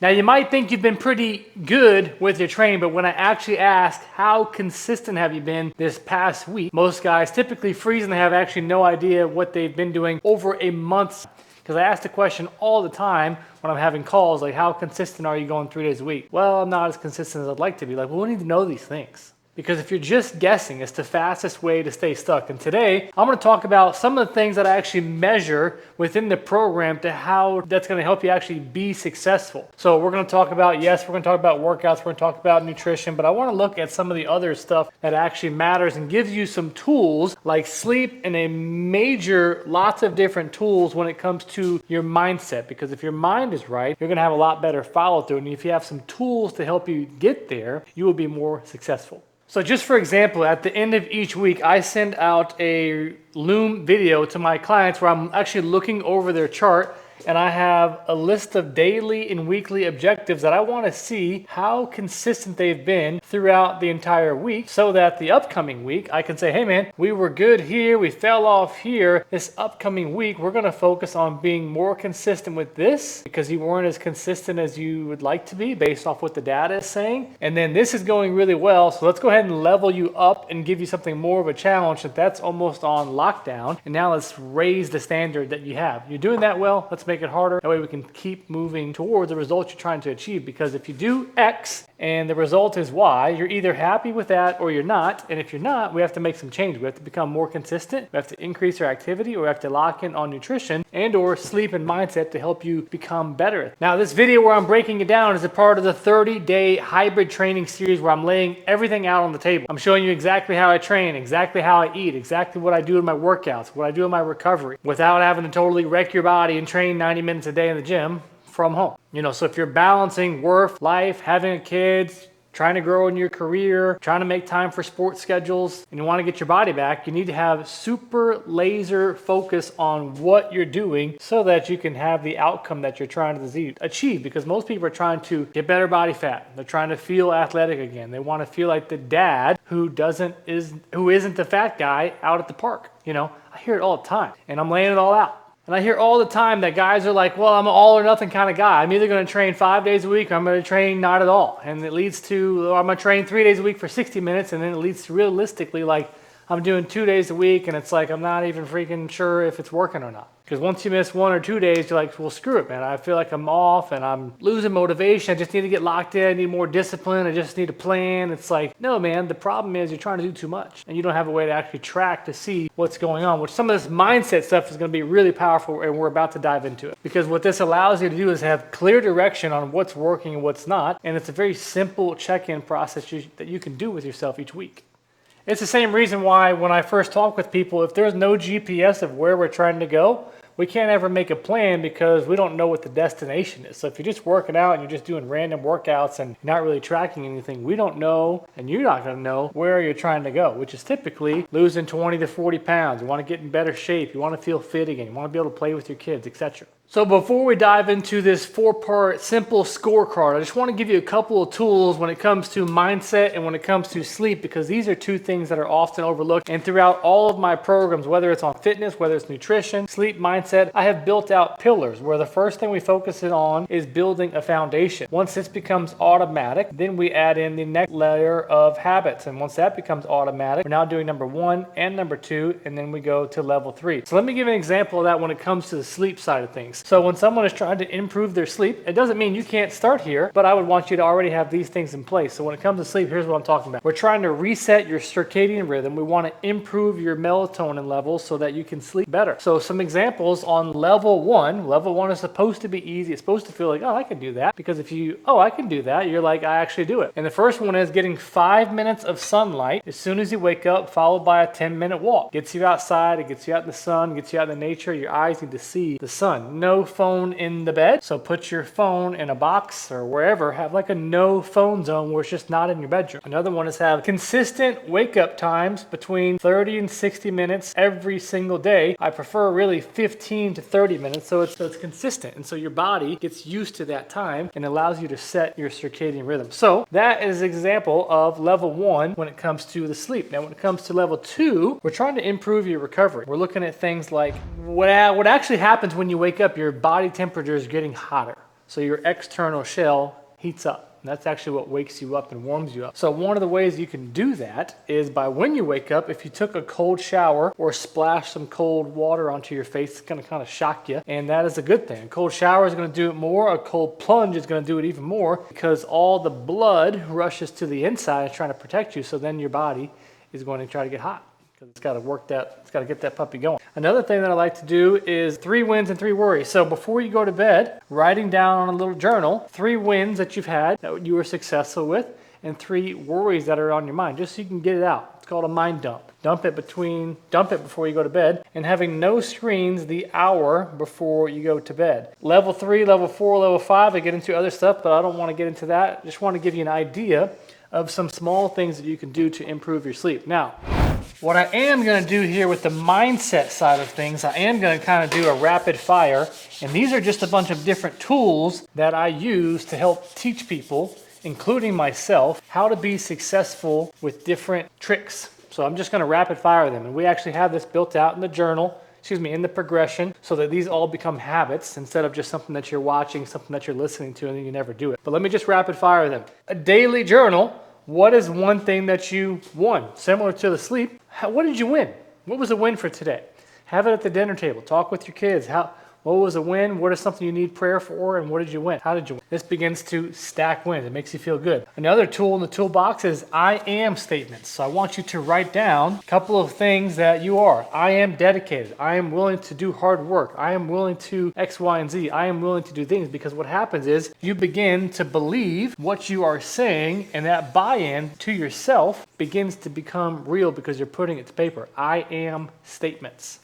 Now, you might think you've been pretty good with your training, but when I actually ask how consistent have you been this past week, most guys typically freeze and they have actually no idea what they've been doing over a month. Because I ask the question all the time when I'm having calls, like, how consistent are you going 3 days a week? Well, I'm not as consistent as I'd like to be. Like, well, we need to know these things. Because if you're just guessing, it's the fastest way to stay stuck. And today, I'm going to talk about some of the things that I actually measure within the program to how that's going to help you actually be successful. So we're going to talk about, yes, we're going to talk about workouts, we're going to talk about nutrition, but I want to look at some of the other stuff that actually matters and gives you some tools like sleep and lots of different tools when it comes to your mindset. Because if your mind is right, you're going to have a lot better follow through. And if you have some tools to help you get there, you will be more successful. So just for example, at the end of each week, I send out a Loom video to my clients where I'm actually looking over their chart and I have a list of daily and weekly objectives that I want to see how consistent they've been throughout the entire week so that the upcoming week I can say, hey man, we were good here, we fell off here. This upcoming week, we're going to focus on being more consistent with this because you weren't as consistent as you would like to be based off what the data is saying. And then this is going really well, so let's go ahead and level you up and give you something more of a challenge that's almost on lockdown. And now let's raise the standard that you have. You're doing that well, let's make it harder. That way we can keep moving towards the results you're trying to achieve. Because if you do X and the result is Y, you're either happy with that or you're not. And if you're not, we have to make some change. We have to become more consistent. We have to increase our activity, or we have to lock in on nutrition and or sleep and mindset to help you become better. Now, this video where I'm breaking it down is a part of the 30-day hybrid training series where I'm laying everything out on the table. I'm showing you exactly how I train, exactly how I eat, exactly what I do in my workouts, what I do in my recovery, without having to totally wreck your body and train 90 minutes a day in the gym from home. So if you're balancing work, life, having kids, trying to grow in your career, trying to make time for sports schedules, and you want to get your body back, you need to have super laser focus on what you're doing so that you can have the outcome that you're trying to achieve. Because most people are trying to get better body fat. They're trying to feel athletic again. They want to feel like the dad who isn't the fat guy out at the park. I hear it all the time, and I'm laying it all out. And I hear all the time that guys are like, well, I'm an all or nothing kind of guy. I'm either going to train 5 days a week or I'm going to train not at all. And it leads to, or I'm going to train 3 days a week for 60 minutes. And then it leads to realistically, like, I'm doing 2 days a week and it's like, I'm not even freaking sure if it's working or not. Because once you miss 1 or 2 days, you're like, well, screw it, man. I feel like I'm off and I'm losing motivation. I just need to get locked in. I need more discipline. I just need a plan. It's like, no, man, the problem is you're trying to do too much and you don't have a way to actually track to see what's going on, which some of this mindset stuff is going to be really powerful, and we're about to dive into it. Because what this allows you to do is have clear direction on what's working and what's not. And it's a very simple check-in process that you can do with yourself each week. It's the same reason why when I first talk with people, if there's no GPS of where we're trying to go, we can't ever make a plan because we don't know what the destination is. So if you're just working out and you're just doing random workouts and not really tracking anything, we don't know, and you're not going to know where you're trying to go, which is typically losing 20 to 40 pounds. You want to get in better shape. You want to feel fit again. You want to be able to play with your kids, etc. So before we dive into this 4-part simple scorecard, I just want to give you a couple of tools when it comes to mindset and when it comes to sleep, because these are two things that are often overlooked. And throughout all of my programs, whether it's on fitness, whether it's nutrition, sleep, mindset, I have built out pillars where the first thing we focus on is building a foundation. Once this becomes automatic, then we add in the next layer of habits. And once that becomes automatic, we're now doing number 1 and number 2, and then we go to level 3. So let me give an example of that when it comes to the sleep side of things. So when someone is trying to improve their sleep, it doesn't mean you can't start here, but I would want you to already have these things in place. So when it comes to sleep, here's what I'm talking about. We're trying to reset your circadian rhythm. We want to improve your melatonin levels so that you can sleep better. So some examples on level 1. Level 1 is supposed to be easy. It's supposed to feel like, oh, I can do that. Because if I can do that, you're like, I actually do it. And the first one is getting 5 minutes of sunlight as soon as you wake up, followed by a 10-minute walk. Gets you outside, it gets you out in the sun, gets you out in the nature. Your eyes need to see the sun. No phone in the bed. So put your phone in a box or wherever. Have like a no phone zone where it's just not in your bedroom. Another one is have consistent wake up times between 30 and 60 minutes every single day. I prefer really 15 to 30 minutes so it's consistent. And so your body gets used to that time and allows you to set your circadian rhythm. So that is an example of level 1 when it comes to the sleep. Now when it comes to level 2, we're trying to improve your recovery. We're looking at things like what actually happens when you wake up. Your body temperature is getting hotter. So your external shell heats up. And that's actually what wakes you up and warms you up. So one of the ways you can do that is by when you wake up, if you took a cold shower or splashed some cold water onto your face, it's going to kind of shock you. And that is a good thing. A cold shower is going to do it more. A cold plunge is going to do it even more because all the blood rushes to the inside trying to protect you. So then your body is going to try to get hot. It's got to get that puppy going. Another thing that I like to do is 3 wins and 3 worries. So before you go to bed, writing down on a little journal 3 wins that you've had that you were successful with and 3 worries that are on your mind, just so you can get it out. It's called a mind dump. Dump it before you go to bed, and having no screens the hour before you go to bed. Level 3, level 4, level 5, I get into other stuff, but I don't want to get into that. I just want to give you an idea of some small things that you can do to improve your sleep. Now, what I am going to do here with the mindset side of things, I am going to kind of do a rapid fire. And these are just a bunch of different tools that I use to help teach people, including myself, how to be successful with different tricks. So I'm just going to rapid fire them. And we actually have this built out in the journal, in the progression, so that these all become habits instead of just something that you're watching, something that you're listening to, and then you never do it. But let me just rapid fire them. A daily journal. What is one thing that you won? Similar to the sleep. What did you win? What was a win for today? Have it at the dinner table. Talk with your kids. What was a win? What is something you need prayer for? And what did you win? How did you win? This begins to stack wins. It makes you feel good. Another tool in the toolbox is I am statements. So I want you to write down a couple of things that you are. I am dedicated. I am willing to do hard work. I am willing to X, Y, and Z. I am willing to do things, because what happens is you begin to believe what you are saying, and that buy-in to yourself begins to become real because you're putting it to paper. I am statements.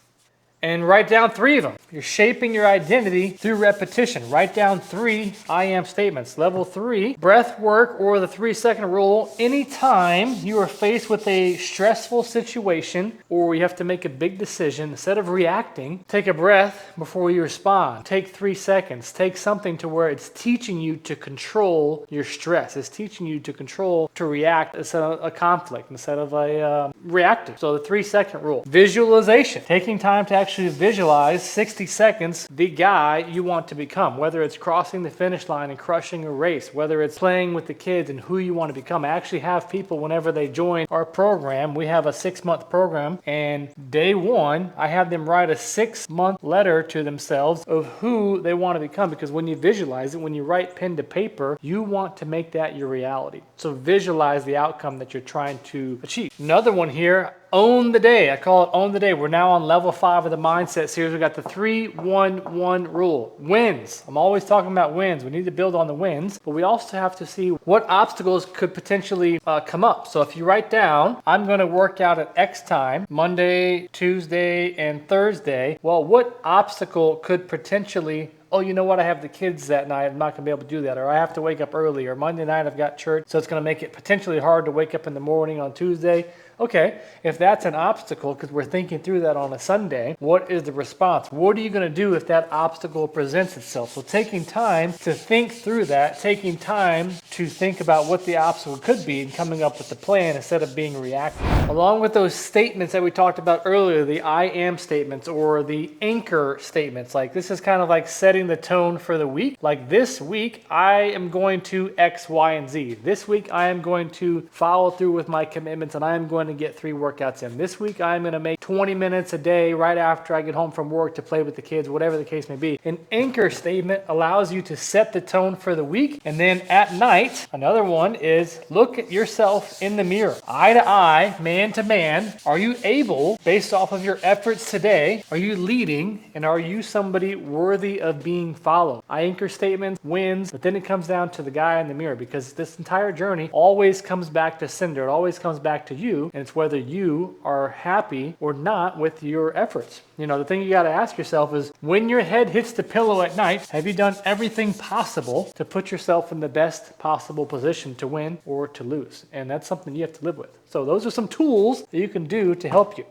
And write down 3 of them. You're shaping your identity through repetition. Write down 3 I am statements. Level 3, breath work or the 3-second rule. Anytime you are faced with a stressful situation or you have to make a big decision, instead of reacting, take a breath before you respond. Take 3 seconds. Take something to where it's teaching you to control your stress. It's teaching you to react instead of a conflict, instead of a reactive. So the 3-second rule. Visualization. Taking time to actually visualize 60 seconds the guy you want to become, whether it's crossing the finish line and crushing a race, whether it's playing with the kids and who you want to become. I actually have people, whenever they join our program, we have a 6-month program, and day 1 I have them write a 6-month letter to themselves of who they want to become, because when you visualize it, when you write pen to paper, you want to make that your reality. So visualize the outcome that you're trying to achieve. Another one here, own the day. I call it own the day. We're now on level 5 of the mindset series. We got the 3-1-1 rule. Wins. I'm always talking about wins. We need to build on the wins, but we also have to see what obstacles could potentially come up. So if you write down, I'm going to work out at X time, Monday, Tuesday, and Thursday. Well, what obstacle could potentially, oh, you know what, I have the kids that night, I'm not going to be able to do that, or I have to wake up early, or Monday night I've got church, so it's going to make it potentially hard to wake up in the morning on Tuesday. Okay, if that's an obstacle, because we're thinking through that on a Sunday, what is the response? What are you going to do if that obstacle presents itself? So taking time to think through that, taking time to think about what the obstacle could be and coming up with a plan instead of being reactive. Along with those statements that we talked about earlier, the I am statements or the anchor statements, like this is kind of like setting the tone for the week. Like this week, I am going to X, Y, and Z. This week, I am going to follow through with my commitments and I am going to get 3 workouts in. This week, I'm going to make 20 minutes a day right after I get home from work to play with the kids, whatever the case may be. An anchor statement allows you to set the tone for the week. And then at night, another one is look at yourself in the mirror. Eye to eye, man to man. Are you able, based off of your efforts today, are you leading and are you somebody worthy of being followed? I anchor statements, wins, but then it comes down to the guy in the mirror, because this entire journey always comes back to Cinder. It always comes back to you, and it's whether you are happy or not with your efforts. You know, the thing you got to ask yourself is, when your head hits the pillow at night, have you done everything possible to put yourself in the best possible position to win or to lose? And that's something you have to live with. So those are some tools that you can do to help you.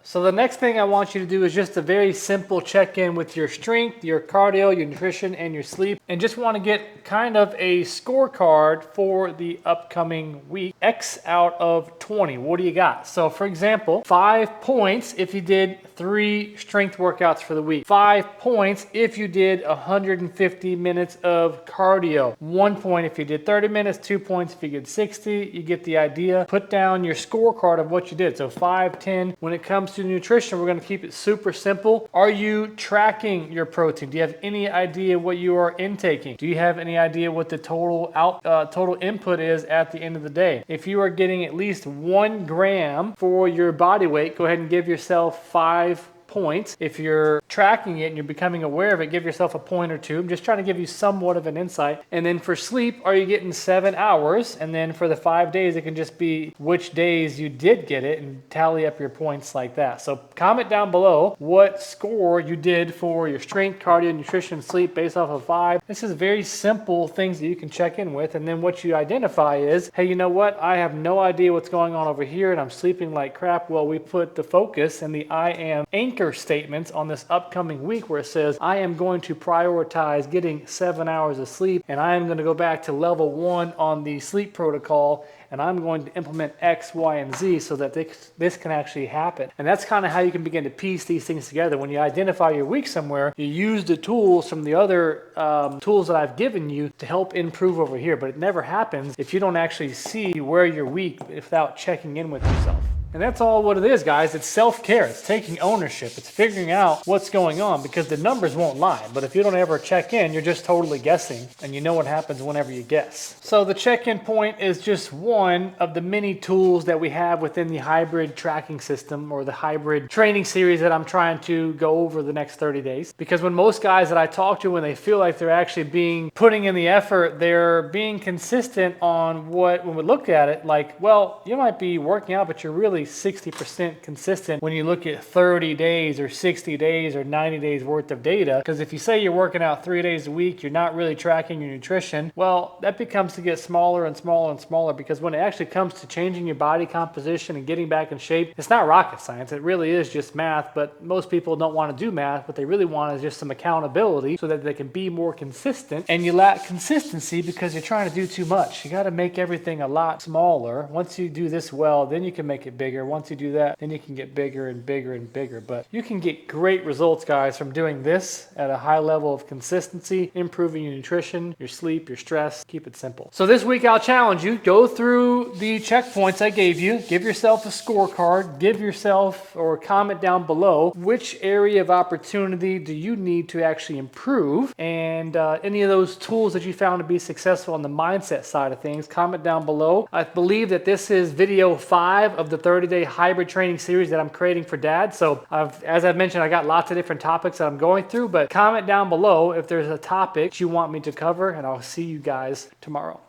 So the next thing I want you to do is just a very simple check-in with your strength, your cardio, your nutrition, and your sleep. And just want to get kind of a scorecard for the upcoming week. X out of 20. What do you got? So for example, 5 points if you did 3 strength workouts for the week. 5 points if you did 150 minutes of cardio. 1 point if you did 30 minutes. 2 points if you did 60. You get the idea. Put down your scorecard of what you did. So 5, 10. When it comes to nutrition, we're going to keep it super simple. Are you tracking your protein? Do you have any idea what you are intaking? Do you have any idea what the total input is at the end of the day? If you are getting at least 1 gram for your body weight, go ahead and give yourself 5 points. If you're tracking it and you're becoming aware of it, give yourself a point or 2. I'm just trying to give you somewhat of an insight. And then for sleep, are you getting 7 hours? And then for the 5 days, it can just be which days you did get it and tally up your points like that. So comment down below what score you did for your strength, cardio, nutrition, sleep based off of 5. This is very simple things that you can check in with. And then what you identify is, hey, you know what? I have no idea what's going on over here and I'm sleeping like crap. Well, we put the focus and the I am anchor statements on this upcoming week where it says I am going to prioritize getting 7 hours of sleep, and I am going to go back to level 1 on the sleep protocol, and I'm going to implement X, Y, and Z so that this can actually happen. And that's kind of how you can begin to piece these things together. When you identify your week somewhere, you use the tools from the other tools that I've given you to help improve over here. But it never happens if you don't actually see where you're weak without checking in with yourself. And that's all what it is, guys. It's self-care. It's taking ownership. It's figuring out what's going on, because the numbers won't lie. But if you don't ever check in, you're just totally guessing, and you know what happens whenever you guess. So the check-in point is just one of the many tools that we have within the hybrid tracking system, or the hybrid training series that I'm trying to go over the next 30 days. Because when most guys that I talk to, when they feel like they're actually putting in the effort, they're being consistent on when we look at it, like, well, you might be working out, but you're really 60% consistent when you look at 30 days or 60 days or 90 days worth of data. Because if you say you're working out 3 days a week, you're not really tracking your nutrition, well, that becomes to get smaller and smaller and smaller, because when it actually comes to changing your body composition and getting back in shape, it's not rocket science. It really is just math, but most people don't want to do math. What they really want is just some accountability so that they can be more consistent. And you lack consistency because you're trying to do too much. You got to make everything a lot smaller. Once you do this well, then you can make it bigger. Once you do that, then you can get bigger and bigger and bigger. But you can get great results, guys, from doing this at a high level of consistency, improving your nutrition, your sleep, your stress. Keep it simple. So this week I'll challenge you, go through the checkpoints I gave you, give yourself a scorecard, give yourself, or comment down below, which area of opportunity do you need to actually improve, and any of those tools that you found to be successful on the mindset side of things, comment down below. I believe that this is video 5 of the 30-day hybrid training series that I'm creating for dads. So as I've mentioned, I got lots of different topics that I'm going through, but comment down below if there's a topic you want me to cover, and I'll see you guys tomorrow.